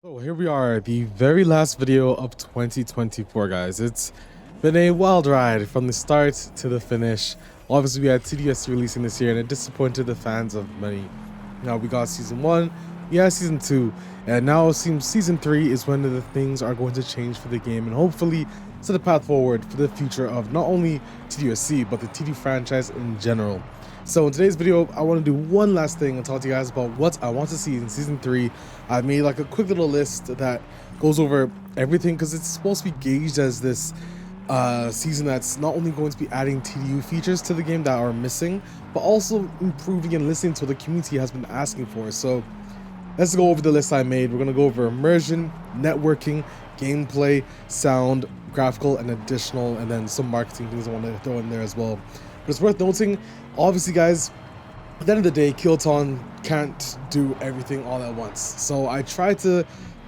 So here we are, the very last video of 2024, guys. It's been a wild ride from the start to the finish. Obviously, we had TDS releasing this year, and it disappointed the fans of many. Now we got season 1, yeah, season 2, and now it seems season 3 is when the things are going to change for the game, and hopefully set a path forward for the future of not only TDSC but the TD franchise in general. So in today's video, I want to do one last thing and talk to you guys about what I want to see in season 3. I made like a quick little list that goes over everything because it's supposed to be gauged as this season that's not only going to be adding TDU features to the game that are missing, but also improving and listening to what the community has been asking for. So let's go over the list I made. We're going to go over immersion, networking, gameplay, sound, graphical, and additional, and then some marketing things I want to throw in there as well. But it's worth noting, obviously, guys, at the end of the day, Kilton can't do everything all at once. So I try to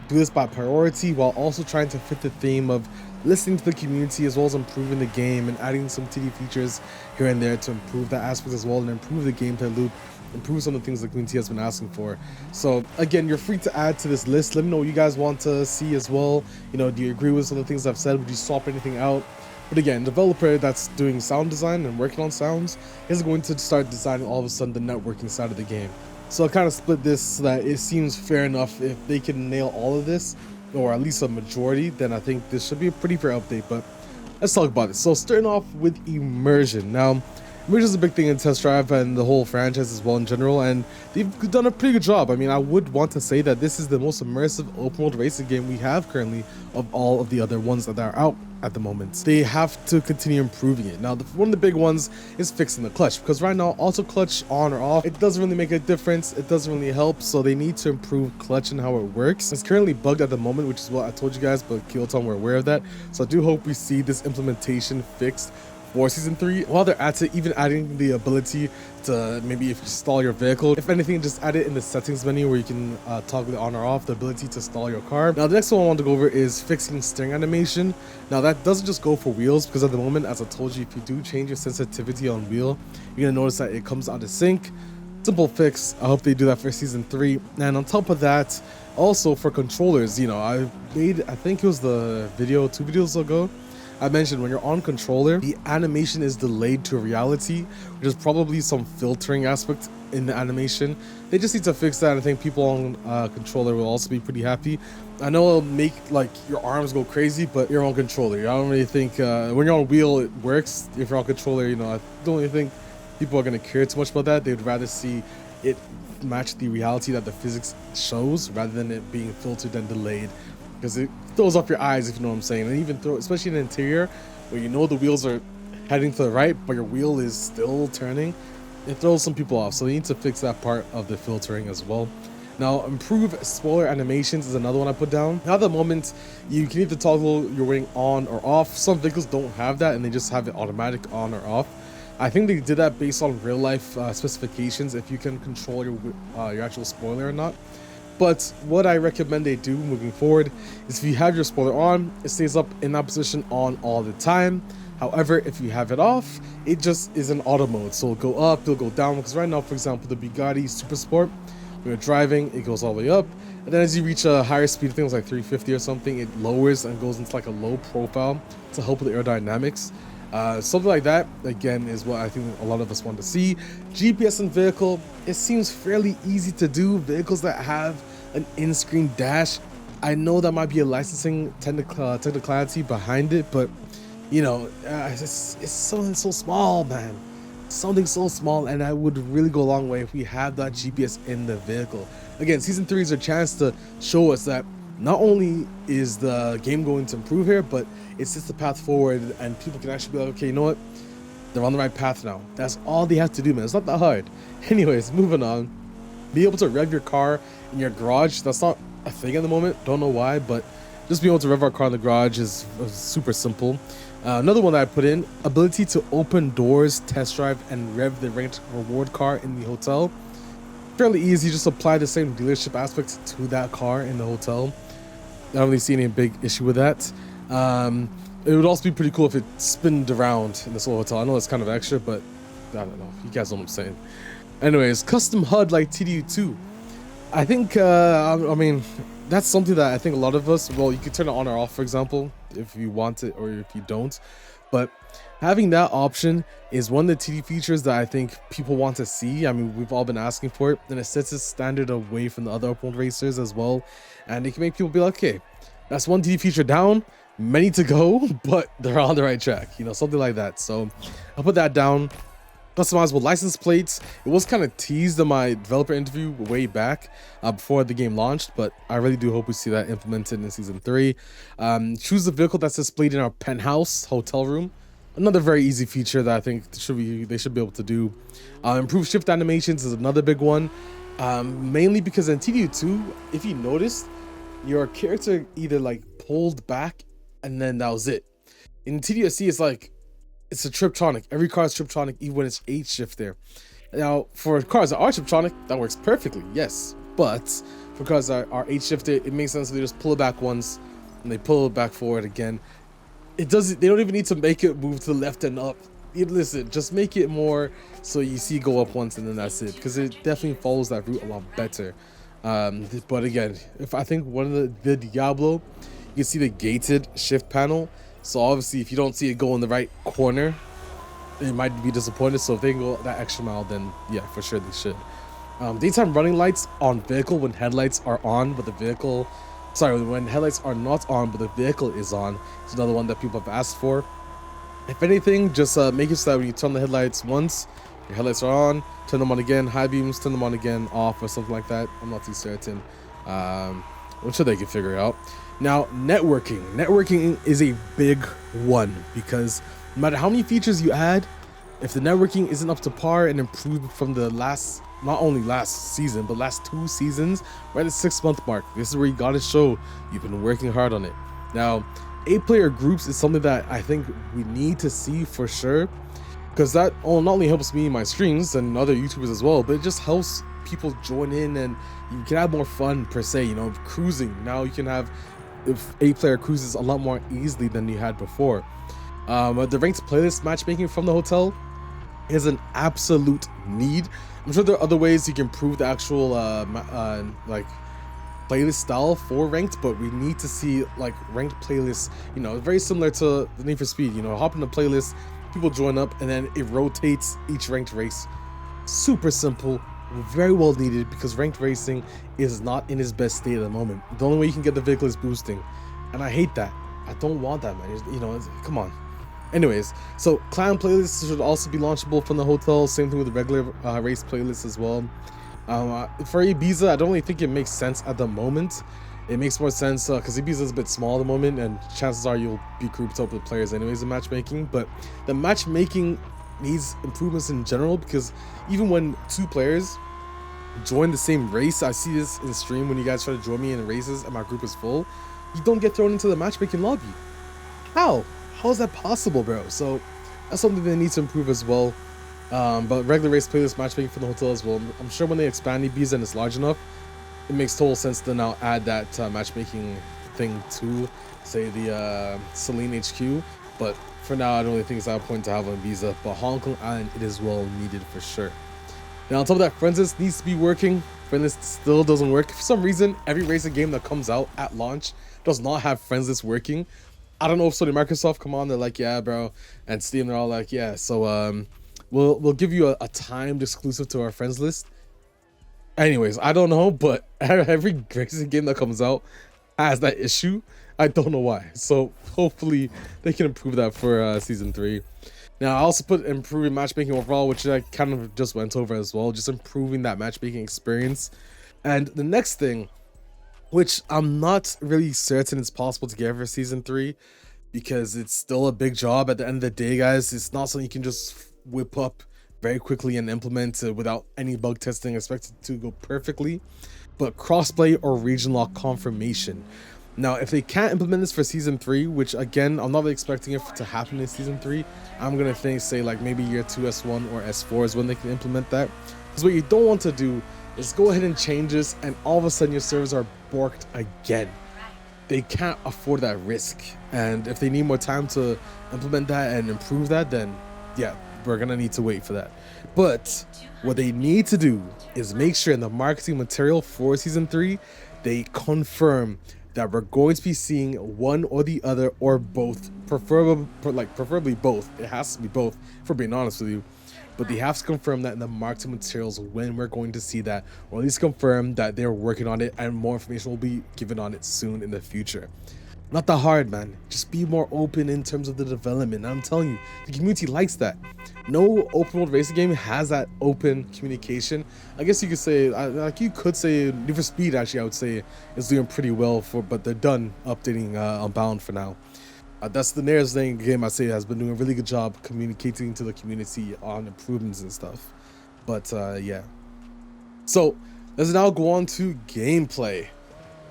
do this by priority while also trying to fit the theme of listening to the community as well as improving the game and adding some TD features here and there to improve that aspect as well and improve the gameplay loop, improve some of the things the community has been asking for. So again, you're free to add to this list. Let me know what you guys want to see as well. You know, do you agree with some of the things I've said? Would you swap anything out? But again, developer that's doing sound design and working on sounds is going to start designing all of a sudden the networking side of the game. So I kind of split this so that it seems fair enough. If they can nail all of this, or at least a majority, then I think this should be a pretty fair update. But let's talk about it. So starting off with immersion. Now, immersion is a big thing in Test Drive and the whole franchise as well in general, and they've done a pretty good job. I mean, I would want to say that this is the most immersive open world racing game we have currently of all of the other ones that are out at the moment. They have to continue improving it. Now, one of the big ones is fixing the clutch, because right now, auto clutch on or off, it doesn't really make a difference. It doesn't really help, so they need to improve clutch and how it works. It's currently bugged at the moment, which is what I told you guys, but Kilton were aware of that. So I do hope we see this implementation fixed for season 3, while they're at it, even adding the ability to maybe if you stall your vehicle, if anything, just add it in the settings menu where you can toggle it on or off, the ability to stall your car. Now the next one I want to go over is fixing steering animation. Now that doesn't just go for wheels, because at the moment, as I told you, if you do change your sensitivity on wheel, you're gonna notice that it comes out of sync. Simple fix. I hope they do that for season 3. And on top of that, also for controllers, you know, I think it was the video 2 videos ago, I mentioned when you're on controller, the animation is delayed to reality. There's probably some filtering aspect in the animation. They just need to fix that. I think people on controller will also be pretty happy. I know it'll make like your arms go crazy, but you're on controller. I don't really think when you're on wheel it works. If you're on controller, you know, I don't really think people are gonna care too much about that. They'd rather see it match the reality that the physics shows rather than it being filtered and delayed, because it throws off your eyes, if you know what I'm saying. And even especially in the interior where you know the wheels are heading to the right but your wheel is still turning, it throws some people off. So you need to fix that part of the filtering as well. Now, improve spoiler animations is another one I put down. Now at the moment, you can either toggle your wing on or off. Some vehicles don't have that and they just have it automatic on or off. I think they did that based on real life specifications, if you can control your actual spoiler or not. But what I recommend they do moving forward is if you have your spoiler on, it stays up in that position on all the time. However, if you have it off, it just is in auto mode. So it'll go up, it'll go down. Because right now, for example, the Bugatti Super Sport, when you're driving, it goes all the way up. And then as you reach a higher speed, I think it was like 350 or something, it lowers and goes into like a low profile to help with the aerodynamics. Something like that, again, is what I think a lot of us want to see. GPS in vehicle, it seems fairly easy to do. Vehicles that have an in-screen dash, I know that might be a licensing technicality behind it, but you know, it's something so small, man. Something so small, and I would really go a long way if we have that GPS in the vehicle. Again, season 3 is a chance to show us that not only is the game going to improve here, but it's just the path forward, and people can actually be like, okay, you know what? They're on the right path now. That's all they have to do, man. It's not that hard. Anyways, moving on. Be able to rev your car in your garage. That's not a thing at the moment. Don't know why, but just being able to rev our car in the garage is super simple. Another one that I put in, ability to open doors, test drive, and rev the ranked reward car in the hotel. Fairly easy. Just apply the same dealership aspects to that car in the hotel. I don't really see any big issue with that. It would also be pretty cool if it spinned around in this little hotel. I know it's kind of extra, but I don't know. You guys know what I'm saying. Anyways, custom HUD like TDU2. I think, I mean, that's something that I think a lot of us, well, you can turn it on or off, for example, if you want it or if you don't. But having that option is one of the TD features that I think people want to see. I mean, we've all been asking for it, and it sets a standard away from the other open world racers as well. And it can make people be like, okay, that's one TD feature down, many to go, but they're on the right track, you know, something like that. So I'll put that down. Customizable license plates. It was kind of teased in my developer interview way back before the game launched, but I really do hope we see that implemented in season 3. Choose the vehicle that's displayed in our penthouse hotel room. Another very easy feature that I think they should be able to do. Improve shift animations is another big one, mainly because in TDU2, if you noticed, your character either like pulled back and then that was it. In TDSC, it's like it's a Triptronic. Every car is Triptronic, even when it's H-shift there. Now, for cars that are Triptronic, that works perfectly, yes. But for cars that are H-shifted, it makes sense that they just pull it back once and they pull it back forward again. It doesn't. They don't even need to make it move to the left and up. Listen, just make it more so you see it go up once and then that's it, because it definitely follows that route a lot better. But again, if I think one of the Diablo, you can see the gated shift panel. So obviously, if you don't see it go in the right corner, it might be disappointed. So if they can go that extra mile, then yeah, for sure they should. Daytime running lights on vehicle when headlights are on, but the vehicle, sorry, when headlights are not on, but the vehicle is on. It's another one that people have asked for. If anything, just make it so that when you turn the headlights once, your headlights are on, turn them on again, high beams, turn them on again, off, or something like that. I'm not too certain. I'm sure they can figure it out. Now, networking is a big one, because no matter how many features you add, if the networking isn't up to par and improved from the last, not only last season, but last 2 seasons, right at the 6-month mark, this is where you gotta show you've been working hard on it. Now, 8-player groups is something that I think we need to see for sure, because that not only helps me in my streams and other YouTubers as well, but it just helps people join in and you can have more fun per se, you know, cruising. Now you can have 8-player cruises a lot more easily than you had before. The ranked playlist matchmaking from the hotel is an absolute need. I'm sure there are other ways you can improve the actual like playlist style for ranked, but we need to see like ranked playlists, you know, very similar to the Need for Speed, you know, hop in the playlist, people join up, and then it rotates each ranked race. Super simple, very well needed, because ranked racing is not in its best state at the moment. The only way you can get the vehicle is boosting, and I hate that. I don't want that, man. You know, come on. Anyways, so clan playlists should also be launchable from the hotel. Same thing with the regular race playlists as well. For Ibiza, I don't really think it makes sense at the moment. It makes more sense because Ibiza is a bit small at the moment, and chances are you'll be grouped up with players anyways in matchmaking. But the matchmaking needs improvements in general, because even when 2 players join the same race, I see this in stream when you guys try to join me in races and my group is full, you don't get thrown into the matchmaking lobby. How is that possible, bro? So that's something they need to improve as well. But regular race playlist matchmaking for the hotel as well. I'm sure when they expand Ibiza and it's large enough, it makes total sense to now add that matchmaking thing to, say, the Celine HQ. But for now, I don't really think it's at a point to have on Ibiza. But Hong Kong Island, it is well needed for sure. Now, on top of that, friends list needs to be working. Friends list still doesn't work. For some reason, every racing game that comes out at launch does not have friends list working. I don't know if Sony and Microsoft come on, they're like, yeah, bro. And Steam, they're all like, yeah. So we'll give you a timed exclusive to our friends list. Anyways, I don't know, but every racing game that comes out has that issue. I don't know why. So hopefully they can improve that for season 3. Now, I also put improving matchmaking overall, which I kind of just went over as well, just improving that matchmaking experience. And the next thing, which I'm not really certain it's possible to get for season 3, because it's still a big job at the end of the day, guys. It's not something you can just whip up very quickly and implement without any bug testing, expected to go perfectly. But crossplay or region lock confirmation. Now, if they can't implement this for season 3, which again, I'm not really expecting it to happen in season 3, I'm gonna say like maybe year 2 S1 or S4 is when they can implement that. Because what you don't want to do is go ahead and change this and all of a sudden your servers are borked again. They can't afford that risk. And if they need more time to implement that and improve that, then yeah, we're gonna need to wait for that. But what they need to do is make sure in the marketing material for season 3 they confirm that we're going to be seeing one or the other or both, preferably both. It has to be both, for being honest with you. But they have to confirm that in the marketing materials when we're going to see that, or at least confirm that they're working on it and more information will be given on it soon in the future. Not that hard, man. Just be more open in terms of the development. I'm telling you, the community likes that. No open world racing game has that open communication. I guess you could say, Need for Speed actually, I would say, is doing pretty well but they're done updating Unbound for now. That's the nearest thing game I say has been doing a really good job communicating to the community on improvements and stuff. But yeah. So let's now go on to gameplay.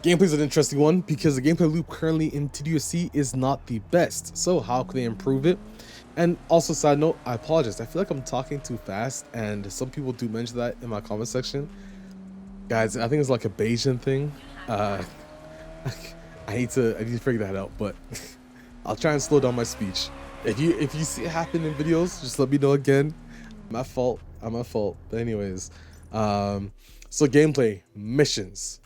Gameplay is an interesting one because the gameplay loop currently in TDOC is not the best. So how can they improve it? And also, side note, I apologize. I feel like I'm talking too fast, and some people do mention that in my comment section. Guys, I think it's like a Bayesian thing. I need to figure that out, but I'll try and slow down my speech. If you see it happen in videos, just let me know again. My fault. I'm at fault. But anyways, so gameplay, missions.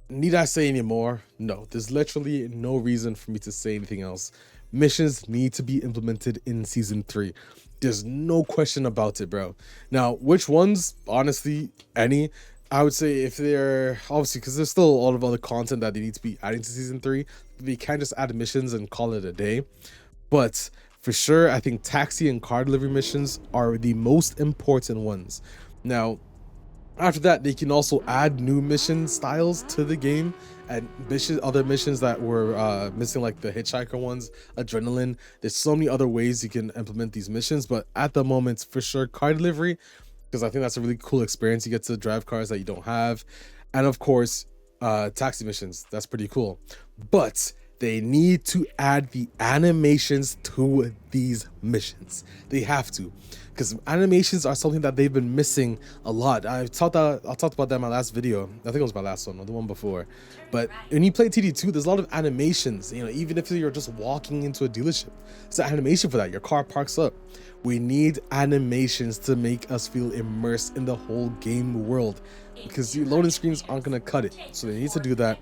Need I say any more? No, there's literally no reason for me to say anything else. Missions need to be implemented in season 3. There's no question about it, bro. Now, which ones? Honestly, any. I would say if they're obviously, because there's still a lot of other content that they need to be adding to season 3. They can't just add missions and call it a day. But for sure, I think taxi and car delivery missions are the most important ones. Now, after that, they can also add new mission styles to the game and other missions that were missing, like the hitchhiker ones, adrenaline. There's so many other ways you can implement these missions, but at the moment, for sure, car delivery, because I think that's a really cool experience. You get to drive cars that you don't have, and of course, taxi missions. That's pretty cool, but they need to add the animations to these missions. They have to, because animations are something that they've been missing a lot. I talked about that in my last video. I think it was my last one or the one before. But when you play TD2, there's a lot of animations. You know, even if you're just walking into a dealership, it's an animation for that. Your car parks up. We need animations to make us feel immersed in the whole game world, because the loading screens aren't gonna cut it. So they need to do that.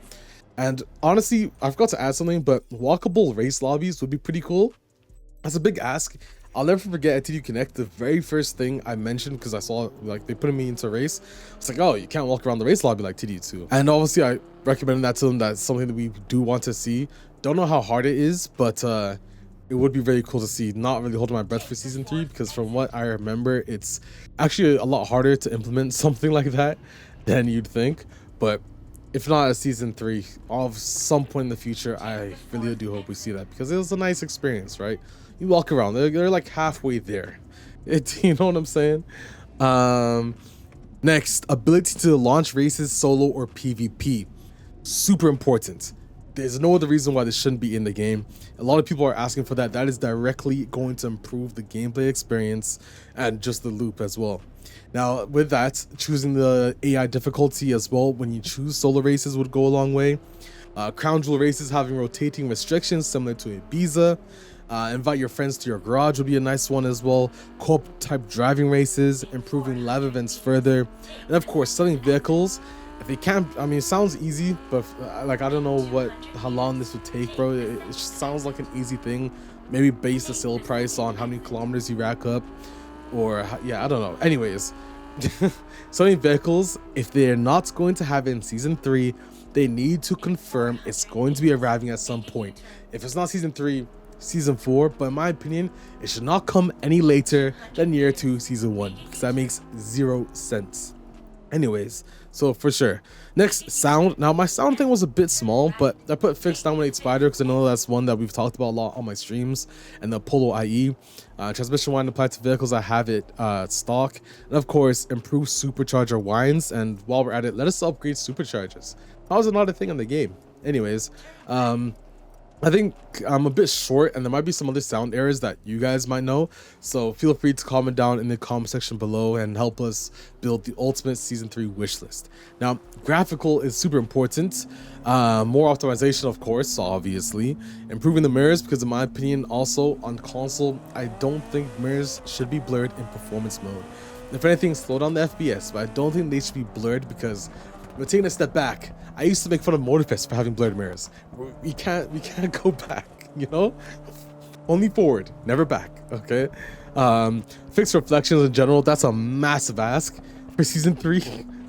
And honestly, I forgot to add something, but walkable race lobbies would be pretty cool. That's a big ask. I'll never forget at TD Connect, the very first thing I mentioned, because I saw like they put me into a race. It's like, oh, you can't walk around the race lobby like TD2. And obviously I recommended that to them. That's something that we do want to see. Don't know how hard it is, but it would be very cool to see. Not really holding my breath for season 3, because from what I remember, it's actually a lot harder to implement something like that than you'd think. But if not a season 3, of some point in the future, I really do hope we see that, because it was a nice experience, right? You walk around, they're like halfway there. You know what I'm saying? Next, ability to launch races solo or PvP. Super important. There's no other reason why this shouldn't be in the game. A lot of people are asking for that. That is directly going to improve the gameplay experience and just the loop as well. Now, with that, choosing the AI difficulty as well when you choose solo races would go a long way. Crown jewel races having rotating restrictions similar to Ibiza. Invite your friends to your garage would be a nice one as well. Co-op type driving races, improving live events further, and of course selling vehicles. If they can't, I mean, it sounds easy, but like I don't know how long this would take, bro. It just sounds like an easy thing. Maybe base the sale price on how many kilometers you rack up, or yeah, I don't know. Anyways, selling vehicles, if they're not going to have it in season 3, they need to confirm it's going to be arriving at some point. If it's not season 3, season 4, but in my opinion, it should not come any later than year 2 season 1, because that makes 0 sense. Anyways, so for sure. Next, sound. Now my sound thing was a bit small, but I put fixed dominate spider because I know that's one that we've talked about a lot on my streams, and the Polo IE. Transmission wind applied to vehicles I have it stock, and of course improve supercharger winds. And while we're at it, let us upgrade superchargers. How is it not a thing in the game? Anyways, I think I'm a bit short and there might be some other sound errors that you guys might know. So feel free to comment down in the comment section below and help us build the ultimate season 3 wish list. Now, graphical is super important. More optimization, of course, obviously. Improving the mirrors, because in my opinion, also on console, I don't think mirrors should be blurred in performance mode. If anything, slow down the FPS, but I don't think they should be blurred because we're taking a step back. I used to make fun of Motorfest for having blurred mirrors. We can't go back, you know? Only forward, never back, okay? Fixed reflections in general, that's a massive ask for season 3.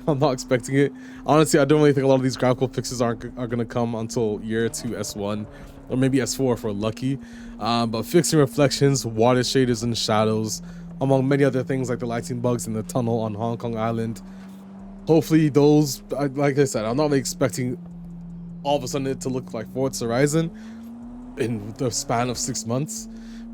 I'm not expecting it. Honestly, I don't really think a lot of these graphical fixes are gonna come until year 2 S1 or maybe S4 if we're lucky. But fixing reflections, water shaders and shadows, among many other things like the lighting bugs in the tunnel on Hong Kong Island. Hopefully those, like I said, I'm not really expecting all of a sudden it to look like Forza Horizon in the span of 6 months,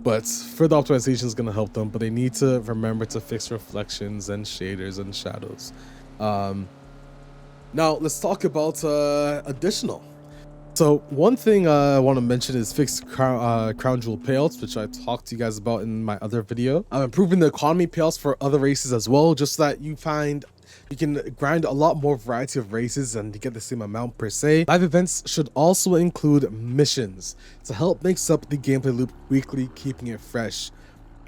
but further optimization is going to help them. But they need to remember to fix reflections and shaders and shadows. Now let's talk about additional. So one thing I want to mention is fixed crown jewel payouts, which I talked to you guys about in my other video. I'm improving the economy payouts for other races as well, just so that you can grind a lot more variety of races and you get the same amount per se. Live events should also include missions to help mix up the gameplay loop weekly, keeping it fresh.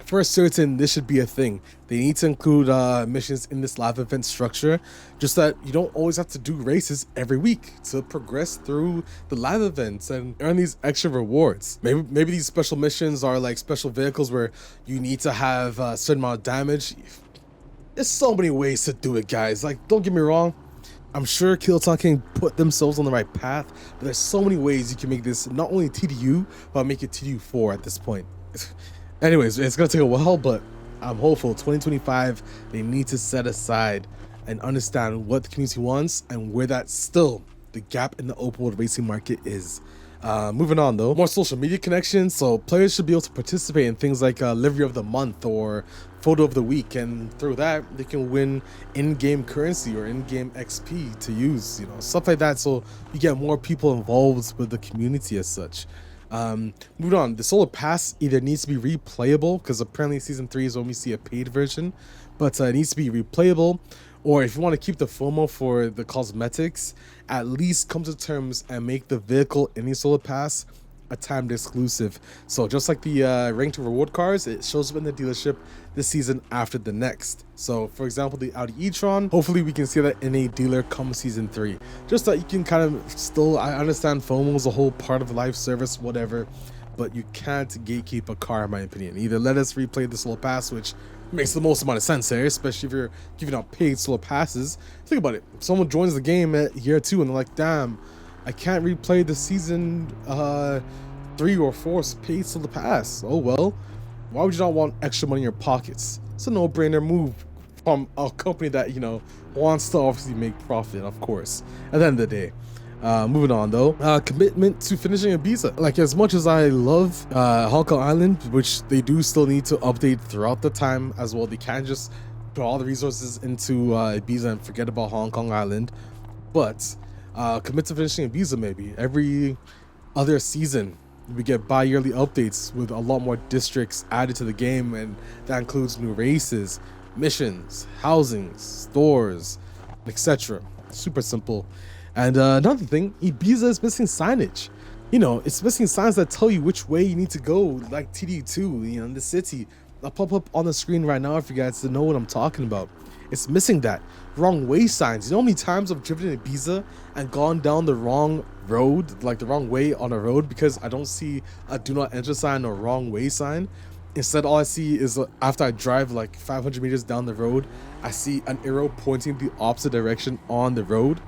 For certain, this should be a thing. They need to include missions in this live event structure, just that you don't always have to do races every week to progress through the live events and earn these extra rewards. Maybe these special missions are like special vehicles where you need to have a certain amount of damage. There's so many ways to do it, guys. Like, don't get me wrong, I'm sure Killtalk can put themselves on the right path, but there's so many ways you can make this not only TDU, but make it TDU4 at this point. Anyways, it's gonna take a while, but I'm hopeful. 2025, they need to set aside and understand what the community wants and where that's still the gap in the open world racing market is. Moving on though, more social media connections. So players should be able to participate in things like livery of the month or photo of the week, and through that they can win in-game currency or in-game XP to use, you know, stuff like that, so you get more people involved with the community as such. Moving on, the solar pass either needs to be replayable, because apparently season 3 is when we see a paid version, but it needs to be replayable, or if you want to keep the FOMO for the cosmetics, at least come to terms and make the vehicle in the solar pass a timed exclusive. So just like the ranked reward cars, it shows up in the dealership this season after the next. So for example, the Audi e-tron, hopefully we can see that in a dealer come season 3, just that you can kind of still, I understand FOMO is a whole part of live service, whatever, but you can't gatekeep a car in my opinion. Either let us replay the solar pass, which makes the most amount of sense here, especially if you're giving out paid solar passes. Think about it, if someone joins the game at year 2 and they're like, damn, I can't replay the season 3 or 4 paid solar pass. Oh well, why would you not want extra money in your pockets? It's a no-brainer move from a company that, you know, wants to obviously make profit, of course, at the end of the day. Moving on though, commitment to finishing Ibiza. Like, as much as I love Hong Kong Island, which they do still need to update throughout the time as well, they can't just put all the resources into Ibiza and forget about Hong Kong Island, but commit to finishing Ibiza. Maybe every other season we get bi-yearly updates with a lot more districts added to the game, and that includes new races, missions, housings, stores, etc. Super simple. And another thing, Ibiza is missing signage. You know, it's missing signs that tell you which way you need to go, like TD2, you know, in the city. I'll pop up on the screen right now for you guys to know what I'm talking about. It's missing that. Wrong way signs. You know how many times I've driven in Ibiza and gone down the wrong road, like the wrong way on a road, because I don't see a do not enter sign or wrong way sign. Instead, all I see is after I drive like 500 meters down the road, I see an arrow pointing the opposite direction on the road.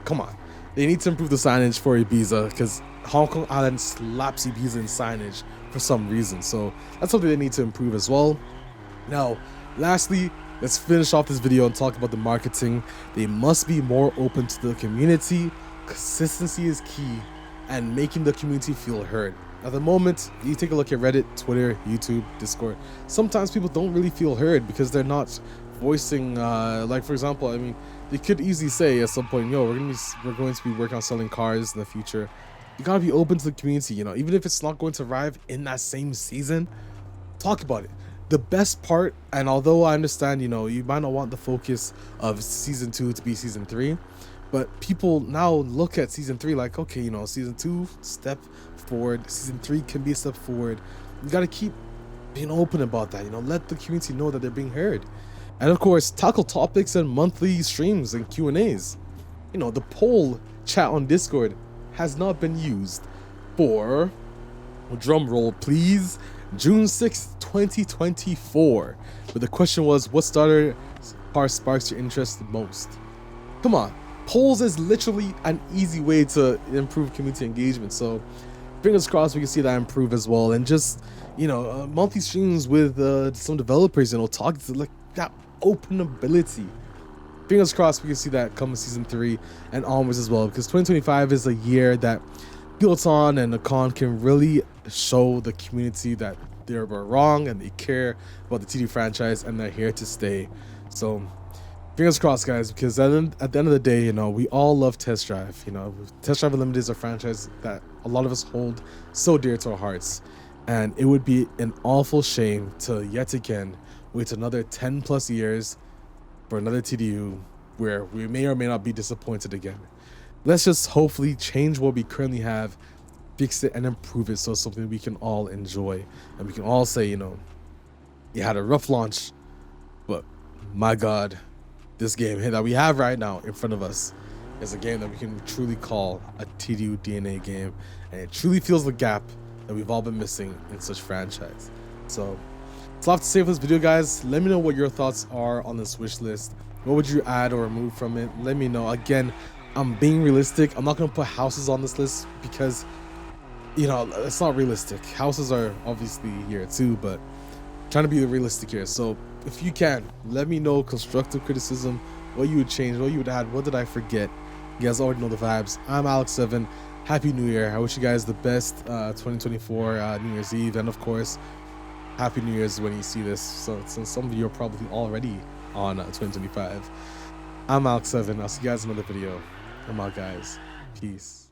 Come on. They need to improve the signage for Ibiza, because Hong Kong Island slaps Ibiza in signage for some reason. So that's something they need to improve as well. Now, lastly, let's finish off this video and talk about the marketing. They must be more open to the community. Consistency is key, and making the community feel heard. At the moment, you take a look at Reddit, Twitter, YouTube, Discord. Sometimes people don't really feel heard because they're not voicing, like for example, I mean, they could easily say at some point, yo, we're going to be working on selling cars in the future. you gotta be open to the community, you know, even if it's not going to arrive in that same season, talk about it. The best part, and although I understand, you know, you might not want the focus of season 2 to be season 3, but people now look at season 3 like, okay, you know, season 2 step forward, season 3 can be a step forward. You gotta keep being open about that, you know, let the community know that they're being heard. And of course, tackle topics and monthly streams and Q&As. You know, the poll chat on Discord has not been used for, drum roll please, June 6th, 2024. But the question was, what starter car sparks your interest the most? Come on, polls is literally an easy way to improve community engagement. So fingers crossed we can see that improve as well. And just, you know, monthly streams with some developers, you know, talking to like that open ability. Fingers crossed we can see that come in season 3 and onwards as well, because 2025 is a year that Peloton and Akon can really show the community that they were wrong and they care about the TD franchise and they're here to stay. So fingers crossed, guys, because at the end of the day, you know, we all love Test Drive. You know, Test Drive Unlimited is a franchise that a lot of us hold so dear to our hearts, and it would be an awful shame to yet again wait another 10 plus years for another TDU where we may or may not be disappointed again. Let's just hopefully change what we currently have, fix it and improve it so it's something we can all enjoy and we can all say, you know, you had a rough launch, but my God, this game that we have right now in front of us is a game that we can truly call a TDU DNA game, and it truly fills the gap that we've all been missing in such franchise. So that's all I have to say for this video, guys. Let me know what your thoughts are on this wish list. What would you add or remove from it? Let me know. Again, I'm being realistic. I'm not going to put houses on this list because, you know, it's not realistic. Houses are obviously here too, but I'm trying to be realistic here. So if you can, let me know constructive criticism, what you would change, what you would add, what did I forget. You guys already know the vibes. I'm Alex7. Happy New Year. I wish you guys the best 2024 New Year's Eve, and of course, Happy New Year's when you see this. So since some of you are probably already on 2025. I'm Alex7. I'll see you guys in another video. I'm out, guys. Peace.